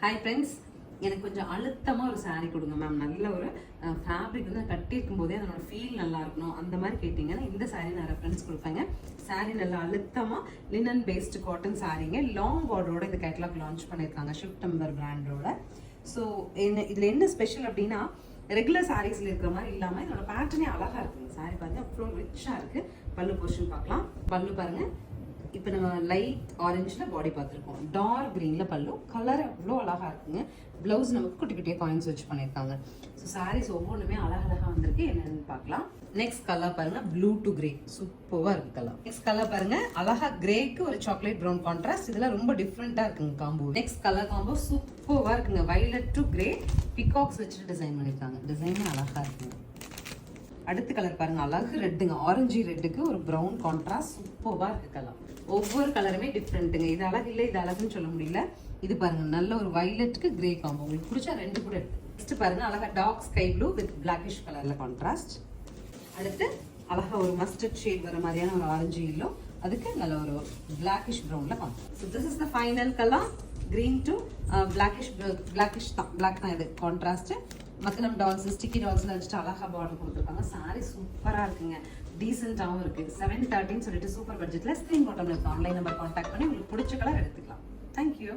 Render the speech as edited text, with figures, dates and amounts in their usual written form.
Hi friends, எனக்கு கொஞ்சம் அழுத்தமாக ஒரு சாரீ கொடுங்க மேம். நல்ல ஒரு ஃபேப்ரிக் வந்து கட்டியிருக்கும் போதே அதனோட ஃபீல் நல்லா இருக்கணும் அந்த மாதிரி கேட்டிங்கன்னா இந்த சாரீ நான் ரெஃபரன்ஸ் கொடுப்பேங்க. சாரீ நல்லா அழுத்தமாக லினன் பேஸ்டு காட்டன் சாரீங்க. லாங் பார்டரோட இந்த கேட்லாக் லான்ச் பண்ணியிருக்காங்க ஷிஃப்டம்பர் பிராண்டோட. ஸோ இதில் என்ன ஸ்பெஷல் அப்படின்னா ரெகுலர் சாரீஸில் இருக்கிற மாதிரி இல்லாமல் இதோட பேட்டர்னே அழகாக இருக்குங்க. சாரீ பாருங்க அவ்வளோ ரிச்சாக இருக்குது. பல்லு போர்ஷன் பார்க்கலாம். பல்லு பாருங்கள், இப்போ நம்ம லைட் ஆரஞ்சில் பாடி பார்த்துருக்கோம். டார்க் க்ரீனில் பல்லு. கலர் அவ்வளோ அழகாக இருக்குங்க. ப்ளவுஸ் நமக்கு குட்டி குட்டியாக காயின்ஸ் வச்சு பண்ணியிருக்காங்க. ஸோ சாரீஸ் ஒவ்வொன்றுமே அழகழகாக வந்திருக்கு. என்னென்னு பார்க்கலாம். நெக்ஸ்ட் கலர் பாருங்க, ப்ளூ டு கிரே. சூப்பராக இருக்கு கலர். நெக்ஸ்ட் கலர் பாருங்க, அழகா கிரேக்கு ஒரு சாக்லேட் ப்ரௌன் கான்ட்ராஸ்ட். இதெல்லாம் ரொம்ப டிஃப்ரெண்ட்டாக இருக்குங்க காம்போ. நெக்ஸ்ட் கலர் காம்போ சூப்பராக இருக்குங்க. வைலட் டு கிரே பிகாக்ஸ் வச்சுட்டு டிசைன் பண்ணியிருக்காங்க. டிசைனும் அழகாக இருக்குங்க. அடுத்த கலர் பாருங்க, அழகு ரெட்டுங்க. ஆரஞ்சு ரெட்டுக்கு ஒரு ப்ரௌன் கான்ட்ராஸ்ட். சூப்பராக இருக்கு கலர். ஒவ்வொரு கலருமே டிஃப்ரெண்ட்டுங்க. இது அழகு இல்லை, இது அழகுன்னு சொல்ல முடியல. இது பாருங்க, நல்ல ஒரு வைலட்டுக்கு கிரே காம்போ. உங்களுக்கு பிடிச்சா ரெண்டு கூட எடுத்து. நெக்ஸ்ட் பாருங்க, அழகா dark sky blue with blackish கலர்ல கான்ட்ராஸ்ட். அடுத்து அழகா ஒரு மஸ்டர்ட் ஷேட் வர மாதிரியான ஒரு ஆரஞ்சு எல்லோ, அதுக்கு நல்ல ஒரு பிளாக்கிஷ் ப்ரௌன்ல contrast. So this is the final colour. Green to blackish தான், பிளாக் தான் இது கான்ட்ராஸ்ட். மத்தளம் டால்ஸ், ஸ்டிக்கி டால்ஸ்ல வச்சுட்டு அழகா பார்டர் கொடுத்துருக்காங்க. சாரி சூப்பராக இருக்குங்க. டீசெண்டாகவும் இருக்குது. 713 சொல்லிட்டு சூப்பர் பட்ஜெட்டில் ஸ்க்ரீன் பாட்டம்ல இருக்கு. ஆன்லைன் நம்பர் கான்டாக்ட் பண்ணி உங்களுக்கு பிடிச்ச கலர் எடுத்துக்கலாம். தேங்க்யூ.